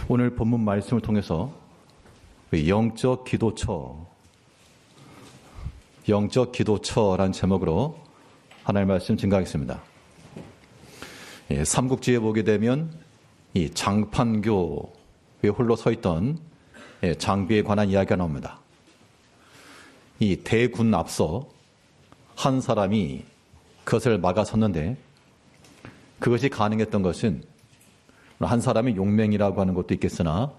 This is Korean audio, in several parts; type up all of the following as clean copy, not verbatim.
오늘 본문 말씀을 통해서 영적 기도처라는 제목으로 하나님의 말씀 증거하겠습니다. 삼국지에 보게 되면 이 장판교에 홀로 서 있던 장비에 관한 이야기가 나옵니다. 이 대군 앞서 한 사람이 그것을 막아섰는데 그것이 가능했던 것은 한 사람의 용맹이라고 하는 것도 있겠으나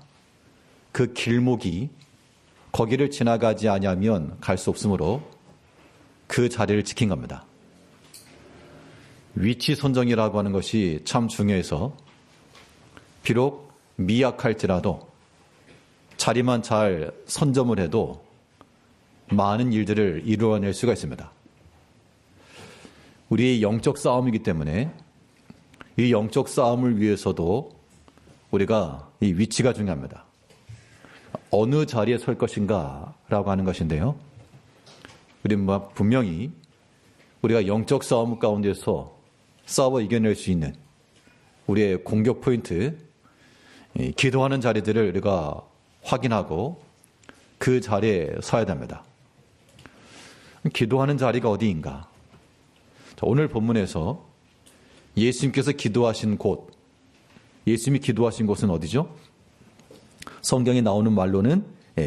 그 길목이 거기를 지나가지 아니하면 갈 수 없으므로 그 자리를 지킨 겁니다. 위치 선정이라고 하는 것이 참 중요해서 비록 미약할지라도 자리만 잘 선점을 해도 많은 일들을 이루어낼 수가 있습니다. 우리의 영적 싸움이기 때문에 이 영적 싸움을 위해서도 우리가 이 위치가 중요합니다. 어느 자리에 설 것인가 라고 하는 것인데요. 우리는 분명히 우리가 영적 싸움 가운데서 싸워 이겨낼 수 있는 우리의 공격 포인트, 기도하는 자리들을 우리가 확인하고 그 자리에 서야 됩니다. 기도하는 자리가 어디인가? 오늘 본문에서 예수님께서 기도하신 곳, 예수님이 기도하신 곳은 어디죠? 성경에 나오는 말로는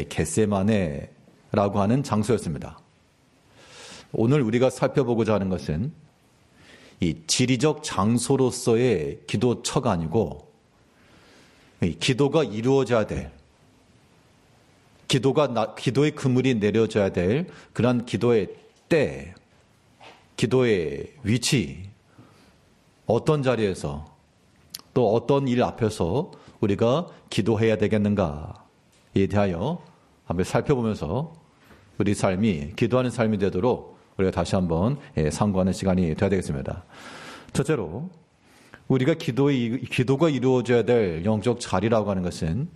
겟세마네라고 하는 장소였습니다. 오늘 우리가 살펴보고자 하는 것은 이 지리적 장소로서의 기도처가 아니고 기도가 이루어져야 될, 기도의 그물이 내려져야 될 그런 기도의 때, 기도의 위치, 어떤 자리에서 또 어떤 일 앞에서 우리가 기도해야 되겠는가에 대하여 한번 살펴보면서 우리 삶이 기도하는 삶이 되도록 우리가 다시 한번 상고하는 시간이 되어야 되겠습니다. 첫째로 우리가 기도가 이루어져야 될 영적 자리라고 하는 것은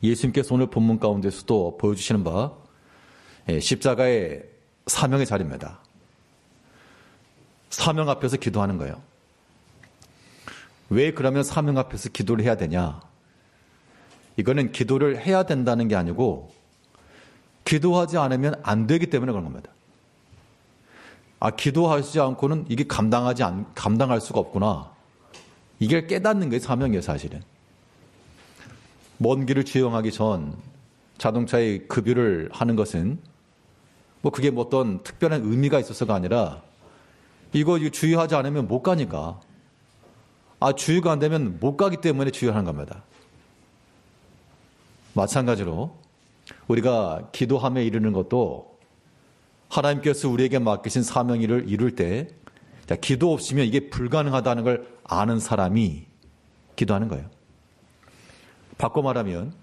예수님께서 오늘 본문 가운데서도 보여주시는 바 십자가의 사명의 자리입니다. 사명 앞에서 기도하는 거예요. 왜 그러면 사명 앞에서 기도를 해야 되냐? 이거는 기도를 해야 된다는 게 아니고 기도하지 않으면 안 되기 때문에 그런 겁니다. 기도하지 않고는 이게 감당할 수가 없구나. 이걸 깨닫는 게 사명이에요, 사실은. 먼 길을 주행하기 전 자동차에 급유를 하는 것은 그게 어떤 특별한 의미가 있어서가 아니라 이거 주의하지 않으면 못 가니까. 주의가 안 되면 못 가기 때문에 주의하는 겁니다. 마찬가지로 우리가 기도함에 이르는 것도 하나님께서 우리에게 맡기신 사명을 이룰 때 기도 없으면 이게 불가능하다는 걸 아는 사람이 기도하는 거예요. 바꿔 말하면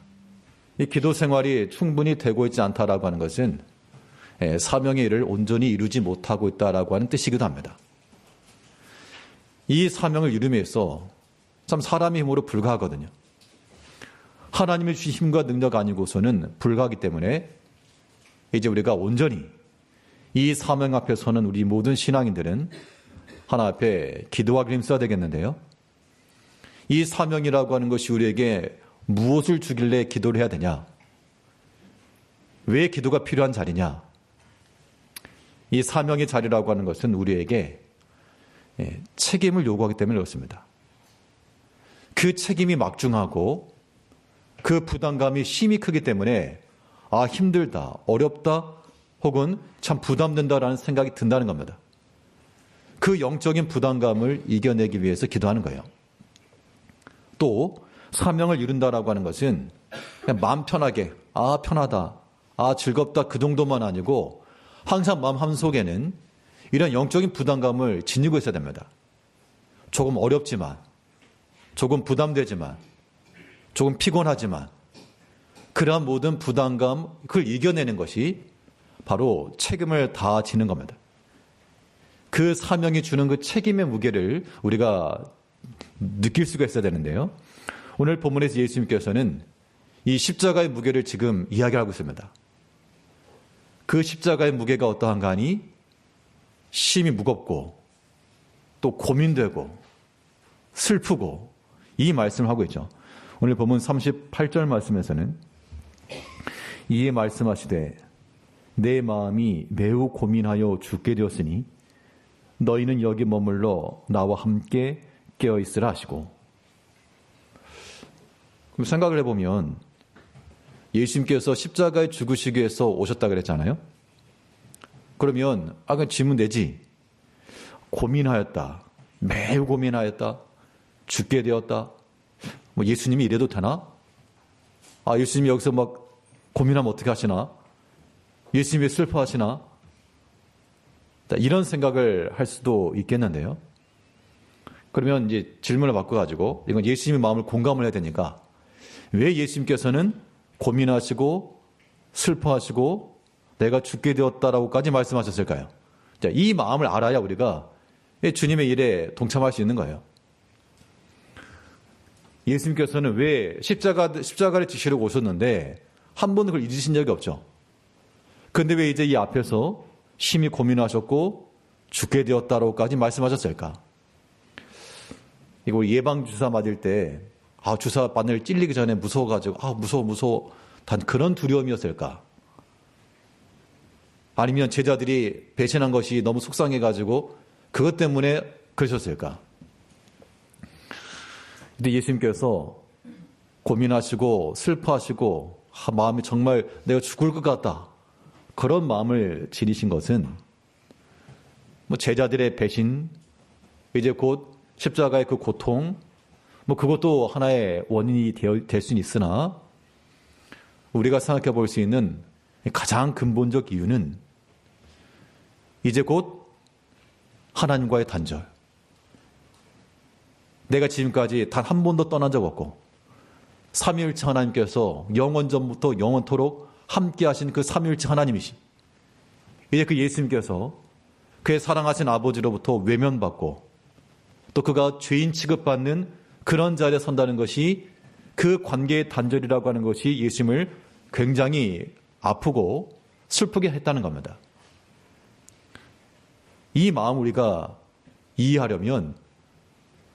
이 기도 생활이 충분히 되고 있지 않다라고 하는 것은 사명의 일을 온전히 이루지 못하고 있다라고 하는 뜻이기도 합니다. 이 사명을 이루기 위해서 참 사람의 힘으로 불가하거든요. 하나님의 주신 힘과 능력 아니고서는 불가하기 때문에 이제 우리가 온전히 이 사명 앞에 서는 우리 모든 신앙인들은 하나 앞에 기도하기 힘써야 되겠는데요. 이 사명이라고 하는 것이 우리에게 무엇을 주길래 기도를 해야 되냐? 왜 기도가 필요한 자리냐? 이 사명의 자리라고 하는 것은 우리에게 책임을 요구하기 때문에 그렇습니다. 그 책임이 막중하고 그 부담감이 심히 크기 때문에 힘들다, 어렵다, 혹은 참 부담된다라는 생각이 든다는 겁니다. 그 영적인 부담감을 이겨내기 위해서 기도하는 거예요. 또 사명을 이룬다라고 하는 것은 그냥 마음 편하게 편하다, 즐겁다 그 정도만 아니고 항상 마음 한속에는 이런 영적인 부담감을 지니고 있어야 됩니다. 조금 어렵지만, 조금 부담되지만, 조금 피곤하지만 그러한 모든 부담감 그걸 이겨내는 것이 바로 책임을 다 지는 겁니다. 그 사명이 주는 그 책임의 무게를 우리가 느낄 수가 있어야 되는데요. 오늘 본문에서 예수님께서는 이 십자가의 무게를 지금 이야기하고 있습니다. 그 십자가의 무게가 어떠한가 하니 심히 무겁고 또 고민되고 슬프고 이 말씀을 하고 있죠. 오늘 본문 38절 말씀에서는 이에 말씀하시되 내 마음이 매우 고민하여 죽게 되었으니 너희는 여기 머물러 나와 함께 깨어있으라 하시고. 그럼 생각을 해보면 예수님께서 십자가에 죽으시기 위해서 오셨다 그랬잖아요. 그러면 그냥 질문 내지. 고민하였다. 매우 고민하였다. 죽게 되었다. 뭐 예수님이 이래도 되나? 예수님이 여기서 막 고민하면 어떻게 하시나? 예수님이 슬퍼하시나? 이런 생각을 할 수도 있겠는데요. 그러면 이제 질문을 바꿔가지고 이건 예수님의 마음을 공감을 해야 되니까 왜 예수님께서는 고민하시고 슬퍼하시고 내가 죽게 되었다라고까지 말씀하셨을까요? 자, 이 마음을 알아야 우리가 주님의 일에 동참할 수 있는 거예요. 예수님께서는 왜 십자가를 지시려고 오셨는데 한 번도 그걸 잊으신 적이 없죠. 그런데 왜 이제 이 앞에서 심히 고민하셨고 죽게 되었다라고까지 말씀하셨을까? 이거 예방주사 맞을 때 주사 바늘 찔리기 전에 무서워가지고 무서워 단 그런 두려움이었을까? 아니면 제자들이 배신한 것이 너무 속상해가지고 그것 때문에 그러셨을까? 근데 예수님께서 고민하시고 슬퍼하시고 마음이 정말 내가 죽을 것 같다. 그런 마음을 지니신 것은 제자들의 배신, 이제 곧 십자가의 그 고통, 그것도 하나의 원인이 될 수는 있으나 우리가 생각해 볼 수 있는 가장 근본적 이유는 이제 곧 하나님과의 단절. 내가 지금까지 단 한 번도 떠난 적 없고 삼위일체 하나님께서 영원전부터 영원토록 함께 하신 그 삼위일체 하나님이시. 이제 그 예수님께서 그의 사랑하신 아버지로부터 외면받고 또 그가 죄인 취급받는 그런 자리에 선다는 것이 그 관계의 단절이라고 하는 것이 예수님을 굉장히 아프고 슬프게 했다는 겁니다. 이 마음 우리가 이해하려면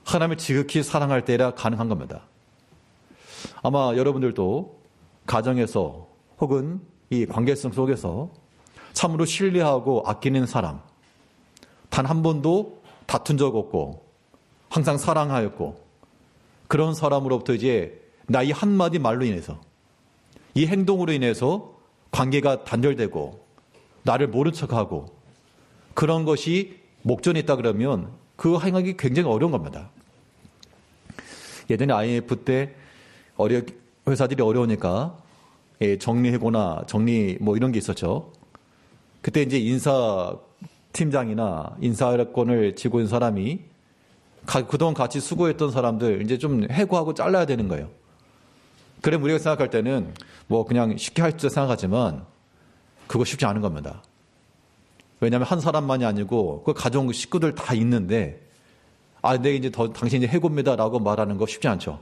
하나님을 지극히 사랑할 때라 가능한 겁니다. 아마 여러분들도 가정에서 혹은 이 관계성 속에서 참으로 신뢰하고 아끼는 사람, 단 한 번도 다툰 적 없고 항상 사랑하였고 그런 사람으로부터 이제 나 이 한마디 말로 인해서 이 행동으로 인해서 관계가 단절되고 나를 모른 척하고 그런 것이 목전에 있다 그러면 그 행하기 굉장히 어려운 겁니다. 예전에 IMF 때 회사들이 어려우니까 정리해고나 정리 이런 게 있었죠. 그때 이제 인사팀장이나 인사권을 쥐고 있는 사람이 그동안 같이 수고했던 사람들 이제 좀 해고하고 잘라야 되는 거예요. 그래 우리가 생각할 때는 그냥 쉽게 할 줄 생각하지만 그거 쉽지 않은 겁니다. 왜냐하면 한 사람만이 아니고 그 가정 식구들 다 있는데 네 이제 당신이 해고입니다라고 말하는 거 쉽지 않죠.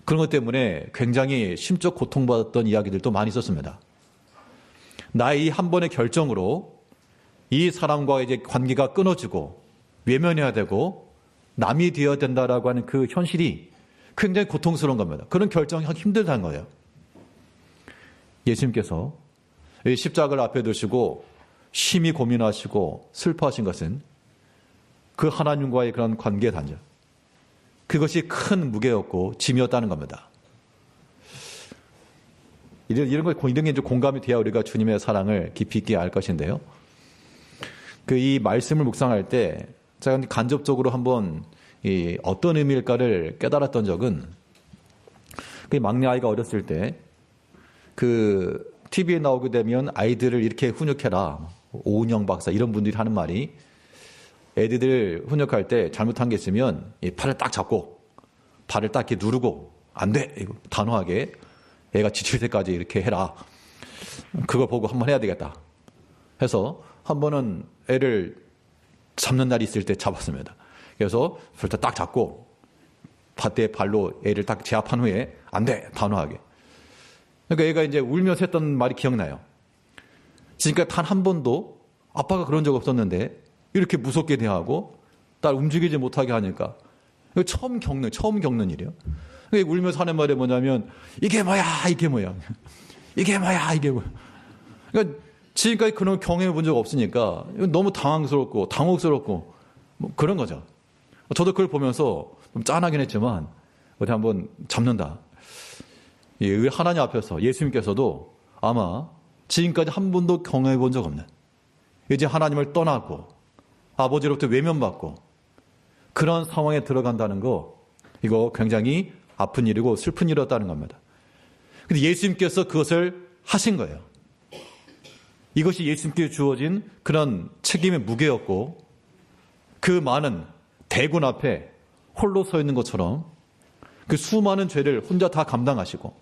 그런 것 때문에 굉장히 심적 고통받았던 이야기들도 많이 있었습니다. 나의 이 한 번의 결정으로 이 사람과 이제 관계가 끊어지고 외면해야 되고 남이 되어야 된다라고 하는 그 현실이 굉장히 고통스러운 겁니다. 그런 결정하기 힘들다는 거예요. 예수님께서 이 십자가를 앞에 두시고 심히 고민하시고 슬퍼하신 것은 그 하나님과의 그런 관계 단절, 그것이 큰 무게였고 짐이었다는 겁니다. 이런 게 이제 공감이 돼야 우리가 주님의 사랑을 깊이 있게 알 것인데요. 이 말씀을 묵상할 때 제가 간접적으로 한번 어떤 의미일까를 깨달았던 적은 막내 아이가 어렸을 때 TV에 나오게 되면 아이들을 이렇게 훈육해라. 오은영 박사 이런 분들이 하는 말이 애들을 훈육할 때 잘못한 게 있으면 팔을 딱 잡고 발을 딱 이렇게 누르고 안 돼. 이거 단호하게 애가 지칠 때까지 이렇게 해라. 그걸 보고 한번 해야 되겠다. 해서 한 번은 애를 잡는 날이 있을 때 잡았습니다. 그래서 그걸 딱 잡고 밭에 발로 애를 딱 제압한 후에 안 돼. 단호하게. 그러니까 애가 이제 울면서 했던 말이 기억나요. 지금까지 단 한 번도 아빠가 그런 적 없었는데 이렇게 무섭게 대하고 딸 움직이지 못하게 하니까 처음 겪는 일이에요. 울면서 하는 말이 뭐냐면 이게 뭐야 이게 뭐야 이게 뭐야 이게 뭐야. 그러니까 지금까지 그런 경험해 본 적 없으니까 너무 당황스럽고 당혹스럽고 뭐 그런 거죠. 저도 그걸 보면서 좀 짠하긴 했지만 어디 한번 잡는다. 하나님 앞에서 예수님께서도 아마 지금까지 한 번도 경험해 본 적 없는, 이제 하나님을 떠나고 아버지로부터 외면받고 그런 상황에 들어간다는 거, 이거 굉장히 아픈 일이고 슬픈 일이었다는 겁니다. 근데 예수님께서 그것을 하신 거예요. 이것이 예수님께 주어진 그런 책임의 무게였고, 그 많은 대군 앞에 홀로 서 있는 것처럼 그 수많은 죄를 혼자 다 감당하시고,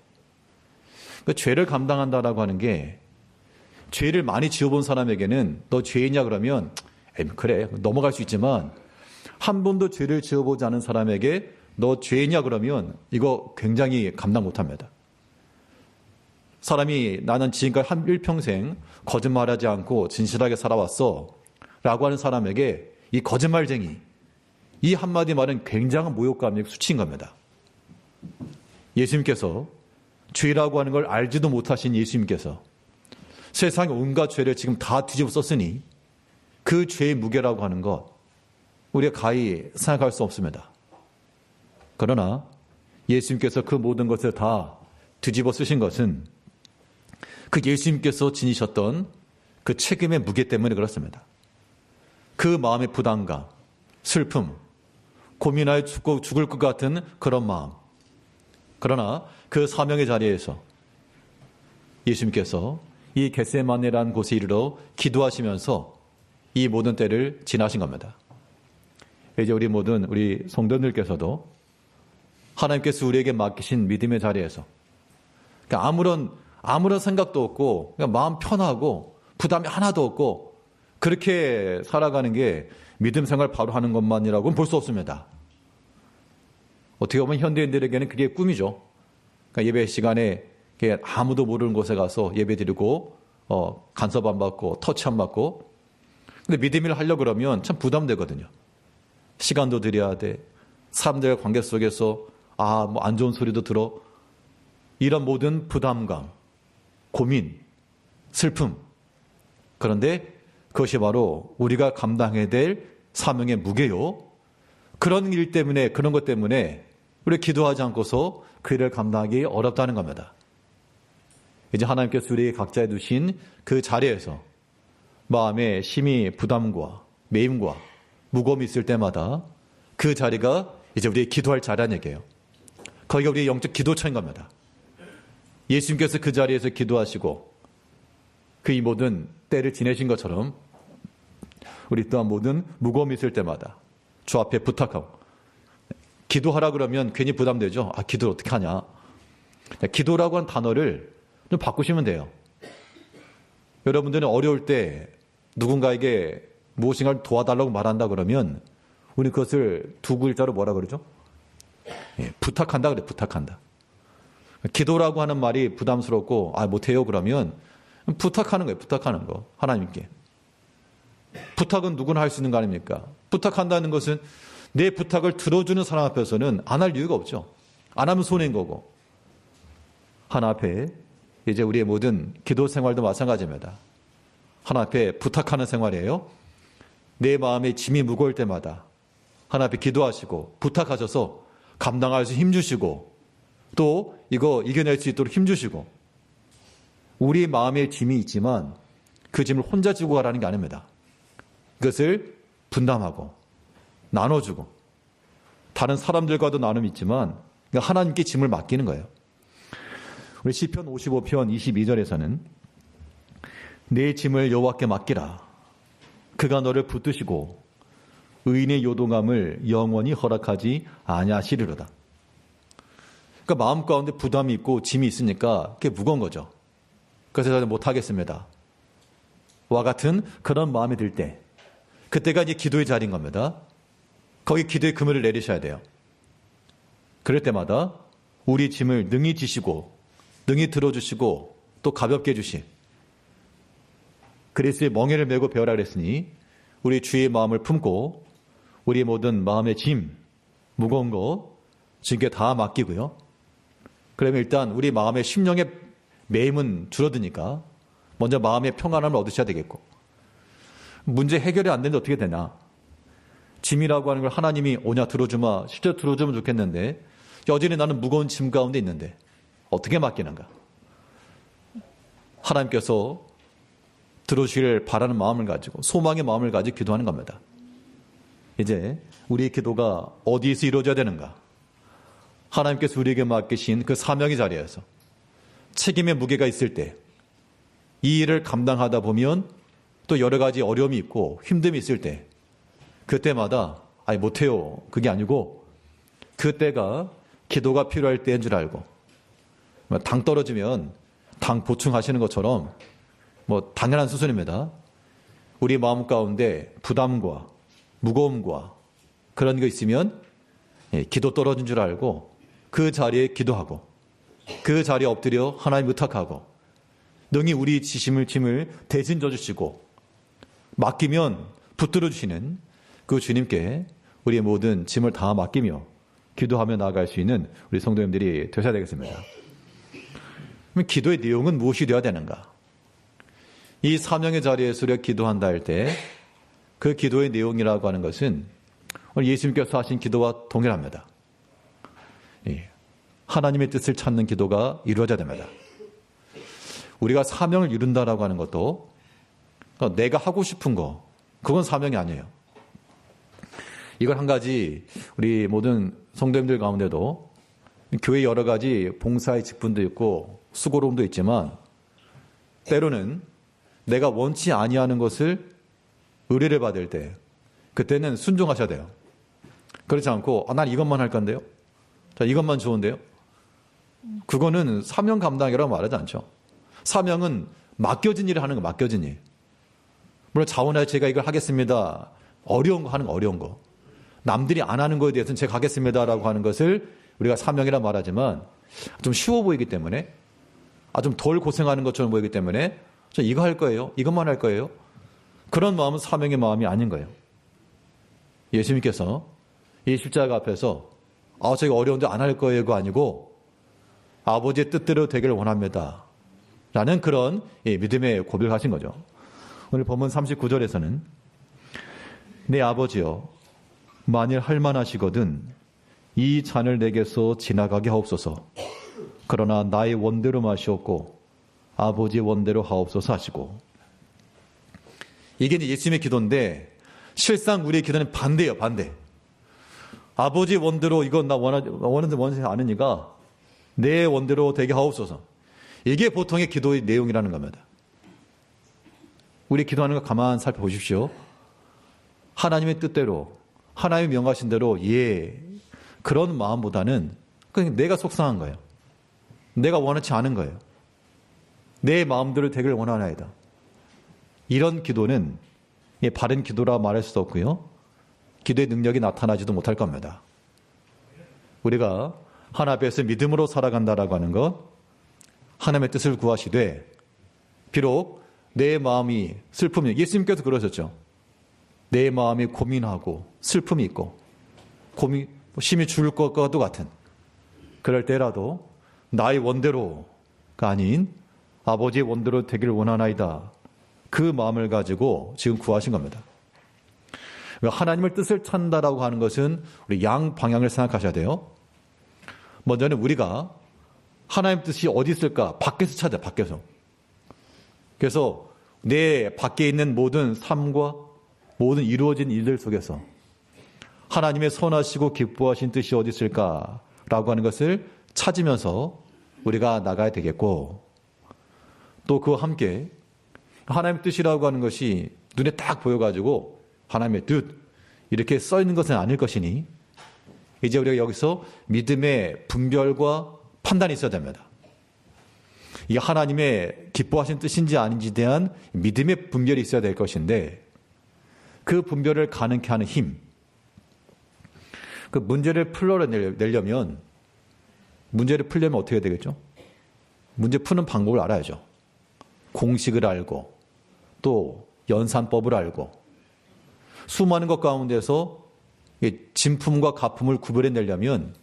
그 죄를 감당한다라고 하는 게, 죄를 많이 지어본 사람에게는 너 죄이냐 그러면 그래 넘어갈 수 있지만, 한 번도 죄를 지어보지 않은 사람에게 너 죄이냐 그러면 이거 굉장히 감당 못합니다. 사람이 나는 지금까지 한 일평생 거짓말하지 않고 진실하게 살아왔어 라고 하는 사람에게 이 거짓말쟁이, 이 한마디 말은 굉장한 모욕감이 수치인 겁니다. 예수님께서 죄라고 하는 걸 알지도 못하신 예수님께서 세상의 온갖 죄를 지금 다 뒤집어 썼으니 그 죄의 무게라고 하는 것, 우리가 가히 생각할 수 없습니다. 그러나 예수님께서 그 모든 것을 다 뒤집어 쓰신 것은 그 예수님께서 지니셨던 그 책임의 무게 때문에 그렇습니다. 그 마음의 부담감, 슬픔, 고민하여 죽을 것 같은 그런 마음. 그러나 그 사명의 자리에서 예수님께서 이 겟세마네라는 곳에 이르러 기도하시면서 이 모든 때를 지나신 겁니다. 이제 우리 모든 우리 성도들께서도 하나님께서 우리에게 맡기신 믿음의 자리에서 그러니까 아무런 생각도 없고 그냥 마음 편하고 부담이 하나도 없고 그렇게 살아가는 게 믿음 생활 바로 하는 것만이라고는 볼 수 없습니다. 어떻게 보면 현대인들에게는 그게 꿈이죠. 그러니까 예배 시간에 아무도 모르는 곳에 가서 예배 드리고 간섭 안 받고 터치 안 받고. 근데 믿음을 하려고 그러면 참 부담되거든요. 시간도 드려야 돼. 사람들과 관계 속에서 뭐 안 좋은 소리도 들어. 이런 모든 부담감, 고민, 슬픔. 그런데 그것이 바로 우리가 감당해야 될 사명의 무게요. 그런 일 때문에, 그런 것 때문에 우리가 기도하지 않고서 그 일을 감당하기 어렵다는 겁니다. 이제 하나님께서 우리에게 각자에 두신 그 자리에서 마음에 심히 부담과 매임과 무거움이 있을 때마다 그 자리가 이제 우리의 기도할 자리라는 얘기예요. 거기가 우리의 영적 기도처인 겁니다. 예수님께서 그 자리에서 기도하시고 그 이 모든 때를 지내신 것처럼 우리 또한 모든 무거움이 있을 때마다 주 앞에 부탁하고, 기도하라 그러면 괜히 부담되죠. 기도를 어떻게 하냐. 기도라고 하는 단어를 좀 바꾸시면 돼요. 여러분들은 어려울 때 누군가에게 무엇인가를 도와달라고 말한다 그러면 우리 그것을 두 글자로 뭐라 그러죠? 부탁한다 그래, 부탁한다. 기도라고 하는 말이 부담스럽고 못해요 그러면 부탁하는 거예요. 부탁하는 거. 하나님께. 부탁은 누구나 할 수 있는 거 아닙니까? 부탁한다는 것은 내 부탁을 들어주는 사람 앞에서는 안 할 이유가 없죠. 안 하면 손해인 거고. 하나 앞에 이제 우리의 모든 기도 생활도 마찬가지입니다. 하나 앞에 부탁하는 생활이에요. 내 마음에 짐이 무거울 때마다 하나 앞에 기도하시고 부탁하셔서 감당할 수 힘주시고 또 이거 이겨낼 수 있도록 힘주시고, 우리 마음에 짐이 있지만 그 짐을 혼자 지고 가라는 게 아닙니다. 그것을 분담하고 나눠주고 다른 사람들과도 나눔이 있지만 하나님께 짐을 맡기는 거예요. 우리 시편 55편 22절에서는 내 짐을 여호와께 맡기라. 그가 너를 붙드시고 의인의 요동함을 영원히 허락하지 아니하시리로다. 그러니까 마음 가운데 부담이 있고 짐이 있으니까 그게 무거운 거죠. 그래서 저는 못하겠습니다. 와 같은 그런 마음이 들 때, 그때가 이제 기도의 자리인 겁니다. 거기 기도의 그물을 내리셔야 돼요. 그럴 때마다 우리 짐을 능히 지시고 능히 들어주시고 또 가볍게 해주신 그리스도의 멍에를 메고 배우라 그랬으니 우리 주의 마음을 품고 우리의 모든 마음의 짐, 무거운 거 주님께 다 맡기고요. 그러면 일단 우리 마음의 심령의 매임은 줄어드니까 먼저 마음의 평안함을 얻으셔야 되겠고, 문제 해결이 안 되는데 어떻게 되나? 짐이라고 하는 걸 하나님이 오냐 들어주마, 실제로 들어주면 좋겠는데 여전히 나는 무거운 짐 가운데 있는데 어떻게 맡기는가? 하나님께서 들어주시기를 바라는 마음을 가지고 소망의 마음을 가지고 기도하는 겁니다. 이제 우리의 기도가 어디에서 이루어져야 되는가? 하나님께서 우리에게 맡기신 그 사명의 자리에서 책임의 무게가 있을 때 이 일을 감당하다 보면 또 여러 가지 어려움이 있고 힘듦이 있을 때 그때마다 아니 못해요. 그게 아니고 그때가 기도가 필요할 때인 줄 알고 당 떨어지면 당 보충하시는 것처럼 뭐 당연한 수순입니다. 우리 마음 가운데 부담과 무거움과 그런 거 있으면 기도 떨어진 줄 알고 그 자리에 기도하고 그 자리에 엎드려 하나님 의탁하고 능히 우리 짐을 대신 져주시고 맡기면 붙들어 주시는 그 주님께 우리의 모든 짐을 다 맡기며 기도하며 나아갈 수 있는 우리 성도님들이 되셔야 되겠습니다. 그럼 기도의 내용은 무엇이 되어야 되는가? 이 사명의 자리에서 우리가 기도한다 할 때 그 기도의 내용이라고 하는 것은 오늘 예수님께서 하신 기도와 동일합니다. 하나님의 뜻을 찾는 기도가 이루어져야 됩니다. 우리가 사명을 이룬다라고 하는 것도 내가 하고 싶은 거, 그건 사명이 아니에요. 이걸 한 가지 우리 모든 성도님들 가운데도 교회 여러 가지 봉사의 직분도 있고 수고로움도 있지만 때로는 내가 원치 아니하는 것을 의뢰를 받을 때 그때는 순종하셔야 돼요. 그렇지 않고 난 이것만 할 건데요. 자, 이것만 좋은데요. 그거는 사명 감당이라고 말하지 않죠. 사명은 맡겨진 일을 하는 거, 맡겨진 일. 물론 자원하여 제가 이걸 하겠습니다. 어려운 거 하는 거, 어려운 거. 남들이 안 하는 거에 대해서는 제가 하겠습니다라고 하는 것을 우리가 사명이라 말하지만 좀 쉬워 보이기 때문에 좀 덜 고생하는 것처럼 보이기 때문에 저 이거 할 거예요. 이것만 할 거예요. 그런 마음은 사명의 마음이 아닌 거예요. 예수님께서 이 십자가 앞에서 저기 어려운데 안 할 거예요가 아니고 아버지의 뜻대로 되기를 원합니다. 라는 그런 믿음의 고백을 하신 거죠. 오늘 본문 39절에서는 내 아버지여 만일 할만하시거든 이 잔을 내게서 지나가게 하옵소서. 그러나 나의 원대로 마시옵고 아버지의 원대로 하옵소서 하시고. 이게 이제 예수님의 기도인데 실상 우리의 기도는 반대예요. 반대. 아버지의 원대로 이건 나 원하지 않으니까 내 원대로 되게 하옵소서. 이게 보통의 기도의 내용이라는 겁니다. 우리 기도하는 거 가만 살펴보십시오. 하나님의 뜻대로 하나님이 명하신 대로 그런 마음보다는 그냥 내가 속상한 거예요. 내가 원하지 않은 거예요. 내 마음대로 되기를 원하나이다. 이런 기도는 바른 기도라 말할 수도 없고요. 기도의 능력이 나타나지도 못할 겁니다. 우리가 하나님 앞에서 믿음으로 살아간다라고 하는 것, 하나님의 뜻을 구하시되 비록 내 마음이 슬픔이 예수님께서 그러셨죠. 내 마음이 고민하고 슬픔이 있고 심히 죽을 것과도 같은 그럴 때라도 나의 원대로가 아닌 아버지의 원대로 되기를 원하나이다. 그 마음을 가지고 지금 구하신 겁니다. 하나님의 뜻을 찾는다라고 하는 것은 우리 양 방향을 생각하셔야 돼요. 먼저는 우리가 하나님 뜻이 어디 있을까? 밖에서 찾아, 밖에서. 그래서 내 밖에 있는 모든 삶과 모든 이루어진 일들 속에서 하나님의 선하시고 기뻐하신 뜻이 어디 있을까라고 하는 것을 찾으면서 우리가 나가야 되겠고, 또 그와 함께 하나님의 뜻이라고 하는 것이 눈에 딱 보여가지고 하나님의 뜻 이렇게 써 있는 것은 아닐 것이니 이제 우리가 여기서 믿음의 분별과 판단이 있어야 됩니다. 이게 하나님의 기뻐하신 뜻인지 아닌지에 대한 믿음의 분별이 있어야 될 것인데 그 분별을 가능케 하는 힘, 그 문제를 풀어내려면 문제를 풀려면 어떻게 해야 되겠죠? 문제 푸는 방법을 알아야죠. 공식을 알고 또 연산법을 알고 수많은 것 가운데서 진품과 가품을 구별해내려면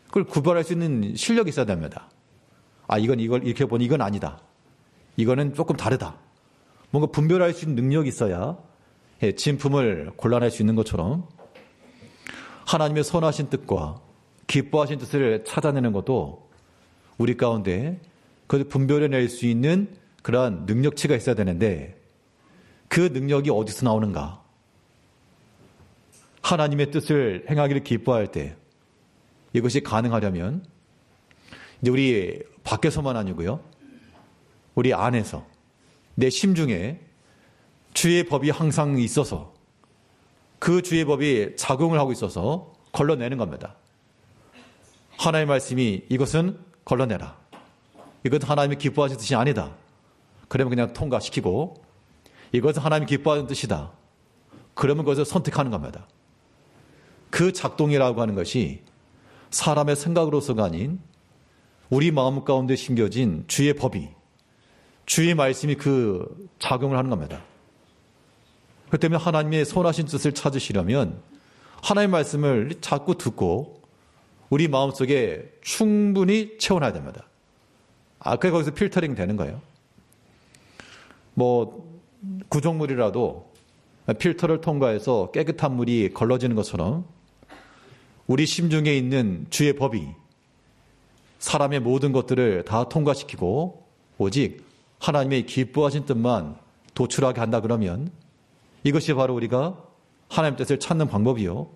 그걸 구별할 수 있는 실력이 있어야 됩니다. 이걸 이렇게 보니 이건 아니다. 이거는 조금 다르다. 뭔가 분별할 수 있는 능력이 있어야 진품을 골라낼 수 있는 것처럼 하나님의 선하신 뜻과 기뻐하신 뜻을 찾아내는 것도 우리 가운데 그것을 분별해낼 수 있는 그러한 능력치가 있어야 되는데 그 능력이 어디서 나오는가? 하나님의 뜻을 행하기를 기뻐할 때 이것이 가능하려면 이제 우리 밖에서만 아니고요. 우리 안에서 내 심중에 주의 법이 항상 있어서 그 주의 법이 작용을 하고 있어서 걸러내는 겁니다. 하나님의 말씀이 이것은 걸러내라. 이것은 하나님이 기뻐하시는 뜻이 아니다. 그러면 그냥 통과시키고 이것은 하나님이 기뻐하는 뜻이다. 그러면 그것을 선택하는 겁니다. 그 작동이라고 하는 것이 사람의 생각으로서가 아닌 우리 마음 가운데 심겨진 주의 법이 주의 말씀이 그 작용을 하는 겁니다. 그렇기 때문에 하나님의 선하신 뜻을 찾으시려면 하나님의 말씀을 자꾸 듣고 우리 마음속에 충분히 채워놔야 됩니다. 그게 거기서 필터링 되는 거예요. 구정물이라도 필터를 통과해서 깨끗한 물이 걸러지는 것처럼 우리 심중에 있는 주의 법이 사람의 모든 것들을 다 통과시키고 오직 하나님의 기뻐하신 뜻만 도출하게 한다 그러면 이것이 바로 우리가 하나님 뜻을 찾는 방법이요.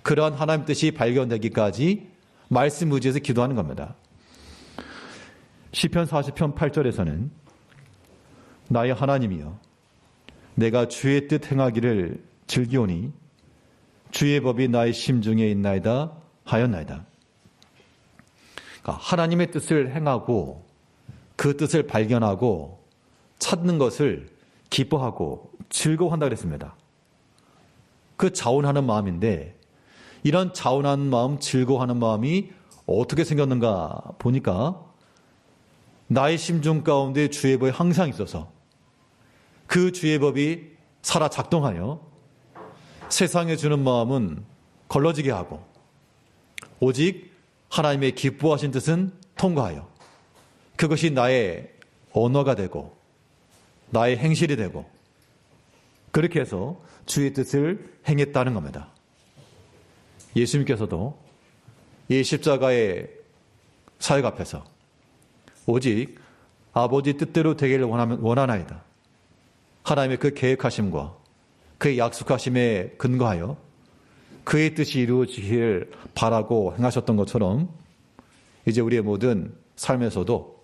그러한 하나님 뜻이 발견되기까지 말씀 의지해서 기도하는 겁니다. 시편 40편 8절에서는 나의 하나님이여 내가 주의 뜻 행하기를 즐기오니 주의 법이 나의 심중에 있나이다 하였나이다. 그러니까 하나님의 뜻을 행하고 그 뜻을 발견하고 찾는 것을 기뻐하고 즐거워한다 그랬습니다. 그 자원하는 마음인데 이런 자원하는 마음, 즐거워하는 마음이 어떻게 생겼는가 보니까 나의 심중 가운데 주의 법이 항상 있어서 그 주의 법이 살아 작동하여 세상에 주는 마음은 걸러지게 하고 오직 하나님의 기뻐하신 뜻은 통과하여 그것이 나의 언어가 되고 나의 행실이 되고 그렇게 해서 주의 뜻을 행했다는 겁니다. 예수님께서도 이 십자가의 사역 앞에서 오직 아버지 뜻대로 되기를 원하나이다. 하나님의 그 계획하심과 그의 약속하심에 근거하여 그의 뜻이 이루어지길 바라고 행하셨던 것처럼 이제 우리의 모든 삶에서도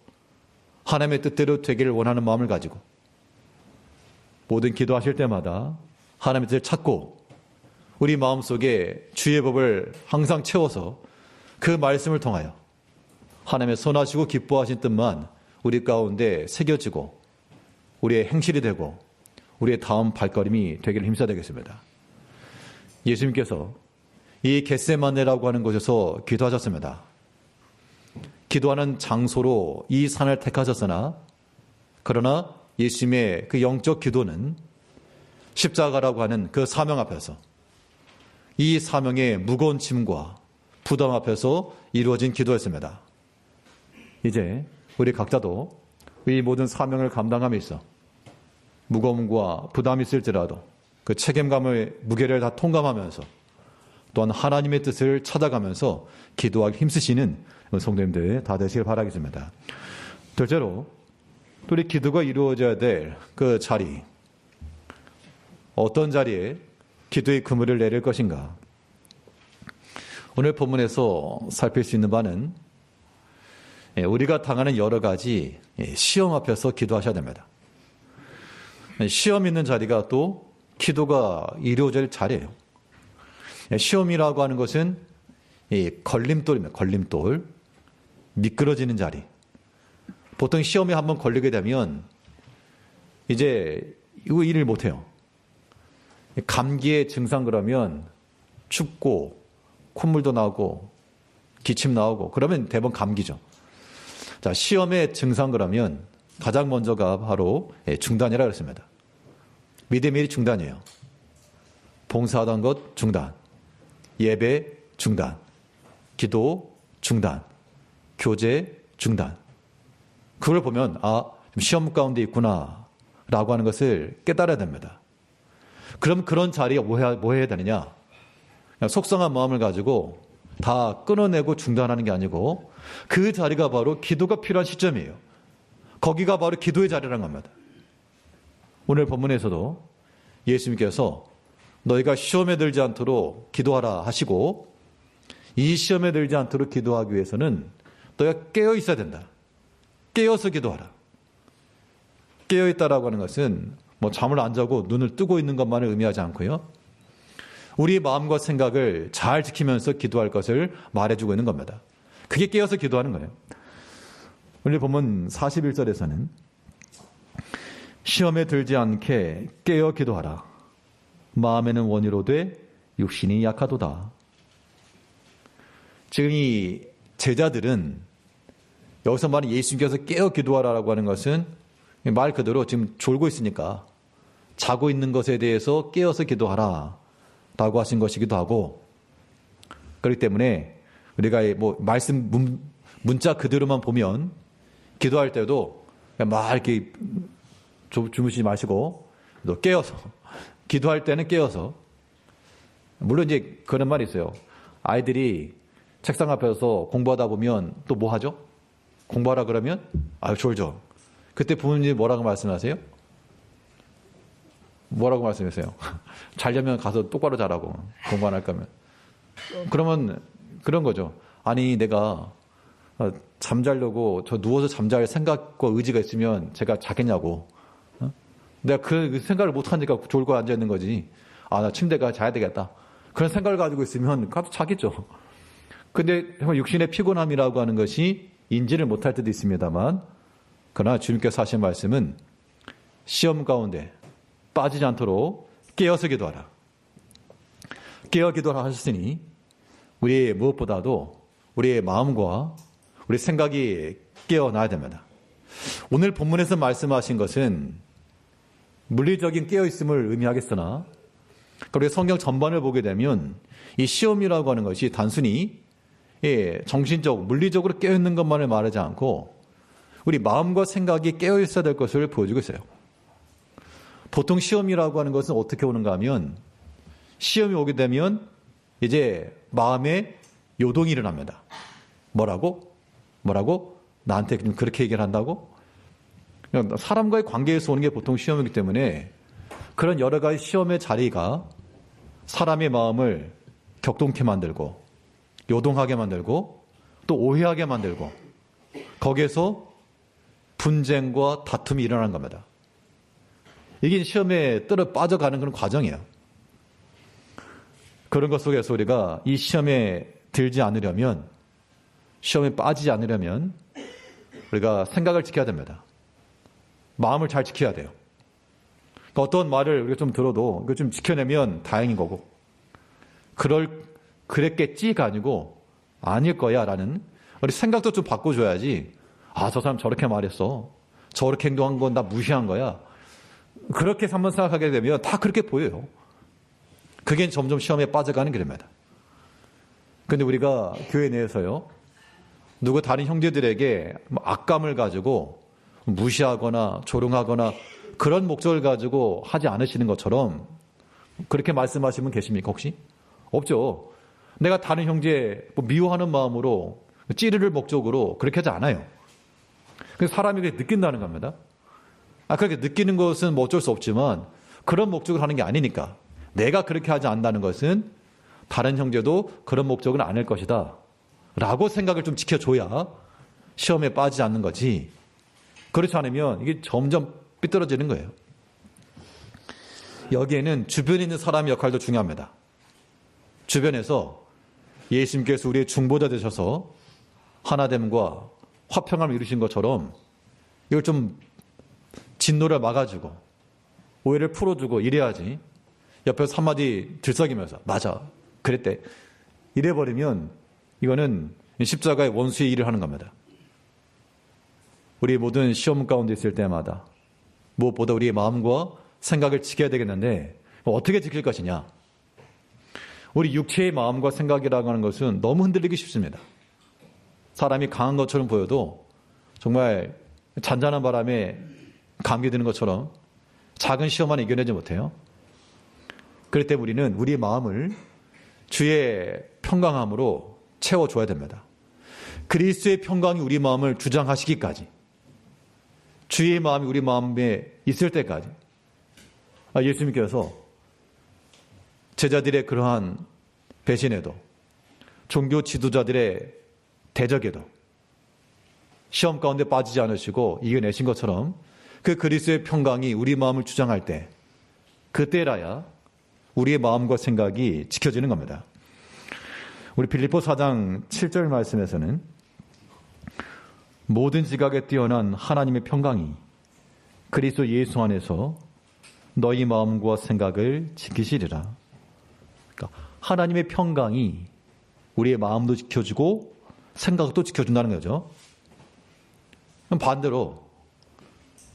하나님의 뜻대로 되기를 원하는 마음을 가지고 모든 기도하실 때마다 하나님의 뜻을 찾고 우리 마음속에 주의 법을 항상 채워서 그 말씀을 통하여 하나님의 선하시고 기뻐하신 뜻만 우리 가운데 새겨지고 우리의 행실이 되고 우리의 다음 발걸음이 되기를 힘써야 되겠습니다. 예수님께서 이 겟세마네라고 하는 곳에서 기도하셨습니다. 기도하는 장소로 이 산을 택하셨으나 그러나 예수님의 그 영적 기도는 십자가라고 하는 그 사명 앞에서 이 사명의 무거운 짐과 부담 앞에서 이루어진 기도였습니다. 이제 우리 각자도 이 모든 사명을 감당함에 있어 무거움과 부담이 있을지라도 그 책임감의 무게를 다 통감하면서 또한 하나님의 뜻을 찾아가면서 기도하기 힘쓰시는 성도님들 다 되시길 바라겠습니다. 둘째로 우리 기도가 이루어져야 될 그 자리, 어떤 자리에 기도의 그물을 내릴 것인가. 오늘 본문에서 살필 수 있는 바는 우리가 당하는 여러 가지 시험 앞에서 기도하셔야 됩니다. 시험 있는 자리가 또 기도가 이루어질 자리예요. 시험이라고 하는 것은 걸림돌입니다. 걸림돌. 미끄러지는 자리. 보통 시험에 한번 걸리게 되면 이제 이거 일을 못해요. 감기의 증상 그러면 춥고 콧물도 나오고 기침 나오고 그러면 대부분 감기죠. 자, 시험의 증상 그러면 가장 먼저가 바로 중단이라 그랬습니다. 믿음의 일이 중단이에요. 봉사하던 것 중단, 예배 중단, 기도 중단, 교제 중단. 그걸 보면 좀 시험 가운데 있구나 라고 하는 것을 깨달아야 됩니다. 그럼 그런 자리에 뭐 해야 되느냐? 그냥 속상한 마음을 가지고 다 끊어내고 중단하는 게 아니고 그 자리가 바로 기도가 필요한 시점이에요. 거기가 바로 기도의 자리라는 겁니다. 오늘 본문에서도 예수님께서 너희가 시험에 들지 않도록 기도하라 하시고 이 시험에 들지 않도록 기도하기 위해서는 너희가 깨어 있어야 된다. 깨어서 기도하라. 깨어 있다라고 하는 것은 뭐 잠을 안 자고 눈을 뜨고 있는 것만을 의미하지 않고요. 우리의 마음과 생각을 잘 지키면서 기도할 것을 말해주고 있는 겁니다. 그게 깨어서 기도하는 거예요. 오늘 본문 41절에서는 시험에 들지 않게 깨어 기도하라. 마음에는 원이로되 육신이 약하도다. 지금 이 제자들은 여기서 말하는 예수님께서 깨어 기도하라라고 하는 것은 말 그대로 지금 졸고 있으니까 자고 있는 것에 대해서 깨어서 기도하라 라고 하신 것이기도 하고, 그렇기 때문에 우리가 뭐 말씀 문자 그대로만 보면 기도할 때도 막 이렇게 주무시지 마시고 또 깨어서 기도할 때는 깨어서. 물론 이제 그런 말이 있어요. 아이들이 책상 앞에서 공부하다 보면 또 뭐 하죠? 공부하라 그러면 졸죠. 그때 부모님이 뭐라고 말씀하세요? 뭐라고 말씀하세요? 자려면 가서 똑바로 자라고, 공부 안 할 거면. 그러면 그런 거죠. 아니 내가 잠자려고 저 누워서 잠잘 생각과 의지가 있으면 제가 자겠냐고. 내가 그 생각을 못하니까 졸고 앉아있는 거지. 나 침대가 자야 되겠다. 그런 생각을 가지고 있으면 가서 자겠죠. 근데 육신의 피곤함이라고 하는 것이 인지를 못할 때도 있습니다만, 그러나 주님께서 하신 말씀은 시험 가운데 빠지지 않도록 깨어서 기도하라. 깨어 기도하라 하셨으니 우리 무엇보다도 우리의 마음과 우리 생각이 깨어나야 됩니다. 오늘 본문에서 말씀하신 것은 물리적인 깨어있음을 의미하겠으나 그리고 성경 전반을 보게 되면 이 시험이라고 하는 것이 단순히 정신적, 물리적으로 깨어있는 것만을 말하지 않고 우리 마음과 생각이 깨어있어야 될 것을 보여주고 있어요. 보통 시험이라고 하는 것은 어떻게 오는가 하면 시험이 오게 되면 이제 마음에 요동이 일어납니다. 뭐라고? 나한테 그렇게 얘기를 한다고? 사람과의 관계에서 오는 게 보통 시험이기 때문에 그런 여러 가지 시험의 자리가 사람의 마음을 격동케 만들고 요동하게 만들고 또 오해하게 만들고 거기에서 분쟁과 다툼이 일어나는 겁니다. 이게 시험에 떨어 빠져가는 그런 과정이에요. 그런 것 속에서 우리가 이 시험에 들지 않으려면, 시험에 빠지지 않으려면 우리가 생각을 지켜야 됩니다. 마음을 잘 지켜야 돼요. 그러니까 어떤 말을 우리가 좀 들어도 이거 좀 지켜내면 다행인 거고, 그랬겠지가 아니고 아닐 거야 라는 우리 생각도 좀 바꿔줘야지. 저 사람 저렇게 말했어, 저렇게 행동한 건 나 무시한 거야, 그렇게 한번 생각하게 되면 다 그렇게 보여요. 그게 점점 시험에 빠져가는 길입니다. 그런데 우리가 교회 내에서요, 누구 다른 형제들에게 악감을 가지고 무시하거나 조롱하거나 그런 목적을 가지고 하지 않으시는 것처럼 그렇게 말씀하시면 계십니까 혹시? 없죠. 내가 다른 형제 미워하는 마음으로 찌르를 목적으로 그렇게 하지 않아요. 그래서 사람이 그렇게 느낀다는 겁니다. 그렇게 느끼는 것은 뭐 어쩔 수 없지만 그런 목적을 하는 게 아니니까, 내가 그렇게 하지 않는다는 것은 다른 형제도 그런 목적은 아닐 것이다 라고 생각을 좀 지켜줘야 시험에 빠지지 않는 거지, 그렇지 않으면 이게 점점 삐뚤어지는 거예요. 여기에는 주변에 있는 사람의 역할도 중요합니다. 주변에서 예수님께서 우리의 중보자 되셔서 하나됨과 화평함을 이루신 것처럼 이걸 좀 진노를 막아주고 오해를 풀어주고 이래야지. 옆에서 한마디 들썩이면서 맞아 그랬대 이래버리면 이거는 십자가의 원수의 일을 하는 겁니다. 우리 모든 시험 가운데 있을 때마다 무엇보다 우리의 마음과 생각을 지켜야 되겠는데 어떻게 지킬 것이냐. 우리 육체의 마음과 생각이라고 하는 것은 너무 흔들리기 쉽습니다. 사람이 강한 것처럼 보여도 정말 잔잔한 바람에 감기 드는 것처럼 작은 시험만 이겨내지 못해요. 그럴 때 우리는 우리 마음을 주의 평강함으로 채워줘야 됩니다. 그리스도의 평강이 우리 마음을 주장하시기까지, 주의 마음이 우리 마음에 있을 때까지 예수님께서 제자들의 그러한 배신에도, 종교 지도자들의 대적에도 시험 가운데 빠지지 않으시고 이겨내신 것처럼 그 그리스도의 평강이 우리 마음을 주장할 때, 그때라야 우리의 마음과 생각이 지켜지는 겁니다. 우리 빌립보 4장 7절 말씀에서는 모든 지각에 뛰어난 하나님의 평강이 그리스도 예수 안에서 너희 마음과 생각을 지키시리라. 그러니까 하나님의 평강이 우리의 마음도 지켜주고 생각도 지켜준다는 거죠. 그럼 반대로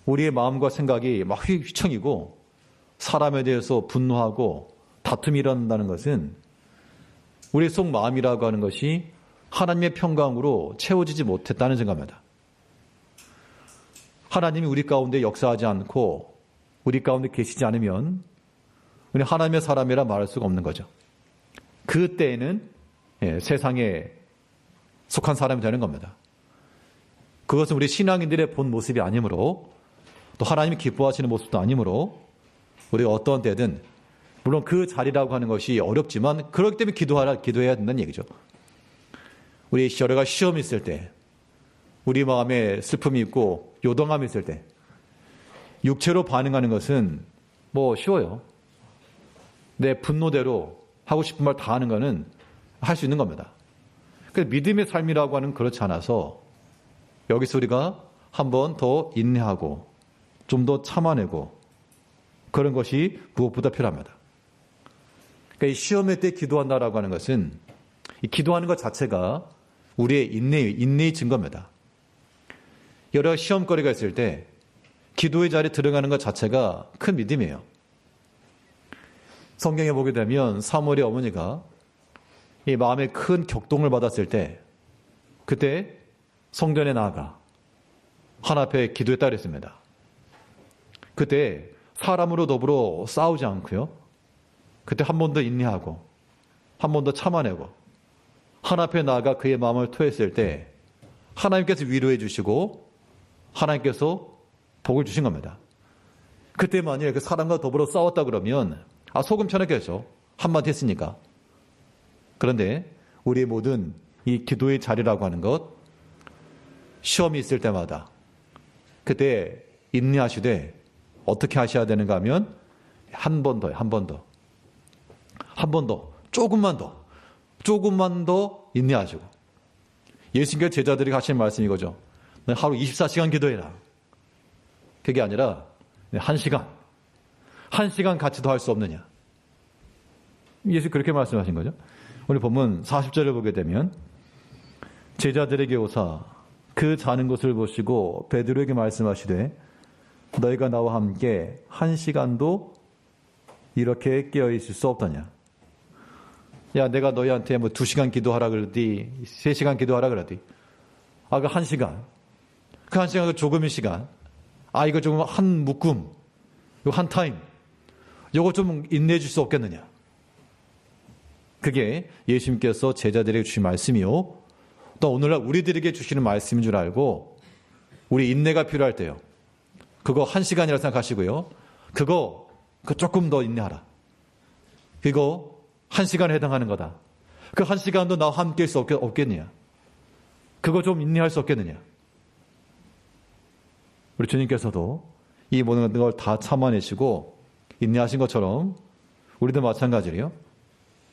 우리의 마음과 생각이 막 휘청이고 사람에 대해서 분노하고 다툼이 일어난다는 것은 우리의 속 마음이라고 하는 것이 하나님의 평강으로 채워지지 못했다는 생각입니다. 하나님이 우리 가운데 역사하지 않고 우리 가운데 계시지 않으면 우리 하나님의 사람이라 말할 수가 없는 거죠. 그때에는 세상에 속한 사람이 되는 겁니다. 그것은 우리 신앙인들의 본 모습이 아니므로, 또 하나님이 기뻐하시는 모습도 아니므로 우리가 어떤 때든, 물론 그 자리라고 하는 것이 어렵지만 그렇기 때문에 기도해야 된다는 얘기죠. 우리 여러 가지 시험이 있을 때, 우리 마음에 슬픔이 있고 요동함이 있을 때 육체로 반응하는 것은 뭐 쉬워요. 내 분노대로 하고 싶은 말 다 하는 거는 할 수 있는 겁니다. 그래서 믿음의 삶이라고 하는 그렇지 않아서 여기서 우리가 한 번 더 인내하고 좀 더 참아내고 그런 것이 무엇보다 필요합니다. 그러니까 이 시험의 때 기도한다라고 하는 것은, 이 기도하는 것 자체가 우리의 인내의 증거입니다. 여러 시험거리가 있을 때 기도의 자리에 들어가는 것 자체가 큰 믿음이에요. 성경에 보게 되면 사무엘의 어머니가 이 마음에 큰 격동을 받았을 때, 그때 성전에 나아가 하나님 앞에 기도했다 그랬습니다. 그때 사람으로 더불어 싸우지 않고요, 그때 한 번 더 인내하고 한 번 더 참아내고 하나님 앞에 나아가 그의 마음을 토했을 때 하나님께서 위로해 주시고 하나님께서 복을 주신 겁니다. 그때 만약에 그 사람과 더불어 싸웠다 그러면 속음 편했겠죠. 한마디 했으니까. 그런데 우리의 모든 이 기도의 자리라고 하는 것, 시험이 있을 때마다 그때 인내하시되 어떻게 하셔야 되는가 하면 한 번 더요. 한 번 더. 한 번 더. 조금만 더 인내하시고. 예수님께서 제자들에게 하신 말씀이 이거죠. 하루 24시간 기도해라. 그게 아니라 1시간. 1시간 같이도 할 수 없느냐. 예수 그렇게 말씀하신 거죠. 오늘 본문 40절을 보게 되면 제자들에게 오사 그 자는 것을 보시고 베드로에게 말씀하시되 너희가 나와 함께 1시간도 이렇게 깨어있을 수 없더냐. 야, 내가 너희한테 뭐 2시간 기도하라 그러디 3시간 기도하라 그러디 그 1시간, 그 1시간 그 조금의 시간, 이거 좀 한 묶음, 한 타임, 요거 좀 인내해 줄 수 없겠느냐. 그게 예수님께서 제자들에게 주신 말씀이요, 또 오늘날 우리들에게 주시는 말씀인 줄 알고 우리 인내가 필요할 때요, 그거 1시간이라 생각하시고요, 그거 조금 더 인내하라. 그거 1시간에 해당하는 거다. 그 1시간도 나와 함께 할 수 없겠느냐. 그거 좀 인내할 수 없겠느냐. 우리 주님께서도 이 모든 걸 다 참아내시고 인내하신 것처럼 우리도 마찬가지로요,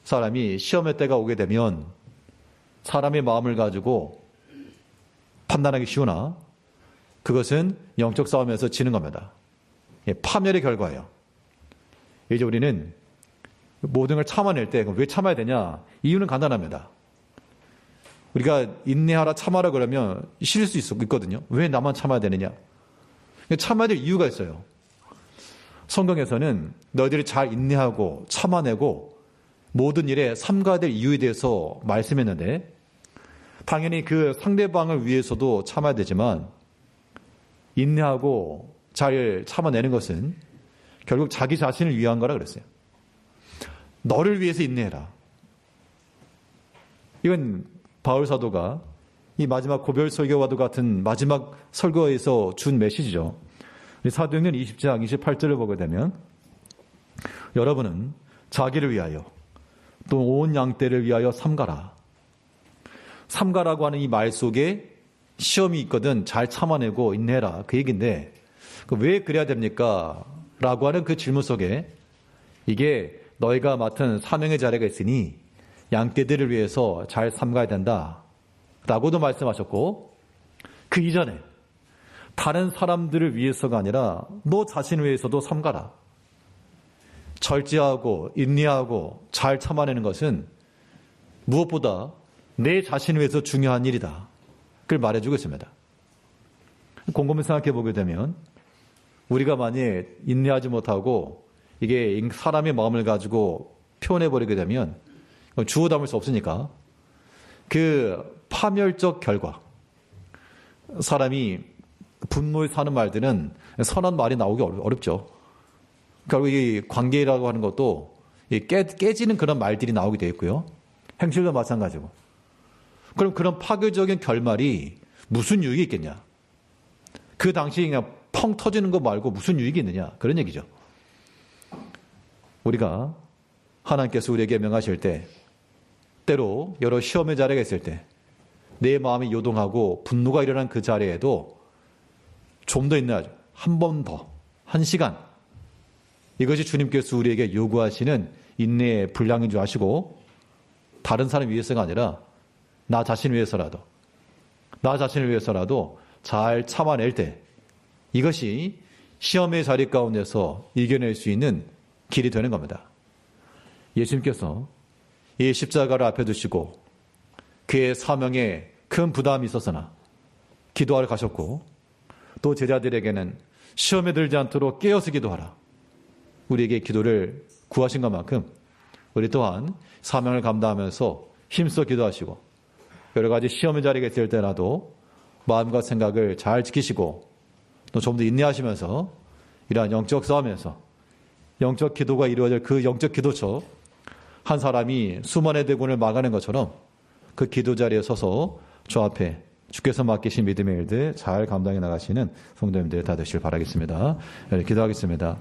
사람이 시험의 때가 오게 되면 사람의 마음을 가지고 판단하기 쉬우나 그것은 영적 싸움에서 지는 겁니다. 파멸의 결과예요. 이제 우리는 모든 걸 참아낼 때 왜 참아야 되냐? 이유는 간단합니다. 우리가 인내하라 참아라 그러면 싫을 수 있거든요. 왜 나만 참아야 되느냐? 참아야 될 이유가 있어요. 성경에서는 너희들이 잘 인내하고 참아내고 모든 일에 삼가야 될 이유에 대해서 말씀했는데 당연히 그 상대방을 위해서도 참아야 되지만 인내하고 잘 참아내는 것은 결국 자기 자신을 위한 거라 그랬어요. 너를 위해서 인내해라. 이건 바울 사도가 이 마지막 고별 설교와도 같은 마지막 설교에서 준 메시지죠. 사도행전 20장 28절을 보게 되면 여러분은 자기를 위하여 또 온 양떼를 위하여 삼가라. 삼가라고 하는 이 말 속에 시험이 있거든 잘 참아내고 인내해라. 그 얘기인데 왜 그래야 됩니까? 라고 하는 그 질문 속에 이게 너희가 맡은 사명의 자리가 있으니 양떼들을 위해서 잘 삼가야 된다. 라고도 말씀하셨고 그 이전에 다른 사람들을 위해서가 아니라 너 자신을 위해서도 삼가라. 절제하고 인내하고 잘 참아내는 것은 무엇보다 내 자신을 위해서 중요한 일이다. 그걸 말해주고 있습니다. 곰곰이 생각해 보게 되면 우리가 만약 인내하지 못하고 이게 사람의 마음을 가지고 표현해 버리게 되면 주워 담을 수 없으니까 그 파멸적 결과 사람이 분노에 사는 말들은 선한 말이 나오기 어렵죠. 결국 이 관계라고 하는 것도 깨지는 그런 말들이 나오게 되어 있고요. 행실도 마찬가지고. 그럼 그런 파괴적인 결말이 무슨 유익이 있겠냐? 그 당시 그냥 펑 터지는 거 말고 무슨 유익이 있느냐? 그런 얘기죠. 우리가 하나님께서 우리에게 명하실 때 때로 여러 시험의 자리가 있을 때 내 마음이 요동하고 분노가 일어난 그 자리에도 좀 더 인내하죠. 한 번 더, 한 시간. 이것이 주님께서 우리에게 요구하시는 인내의 분량인 줄 아시고 다른 사람 위해서가 아니라 나 자신을 위해서라도 잘 참아낼 때 이것이 시험의 자리 가운데서 이겨낼 수 있는 길이 되는 겁니다. 예수님께서 이 십자가를 앞에 두시고 그의 사명에 큰 부담이 있었으나 기도하러 가셨고 또 제자들에게는 시험에 들지 않도록 깨어서 기도하라. 우리에게 기도를 구하신 것만큼 우리 또한 사명을 감당하면서 힘써 기도하시고 여러 가지 시험의 자리가 있을 때라도 마음과 생각을 잘 지키시고 또 좀 더 인내하시면서 이러한 영적 싸움에서 영적 기도가 이루어질 그 영적 기도처 한 사람이 수만의 대군을 막아낸 것처럼 그 기도 자리에 서서 주 앞에 주께서 맡기신 믿음의 일들 잘 감당해 나가시는 성도님들 다 되시길 바라겠습니다. 기도하겠습니다.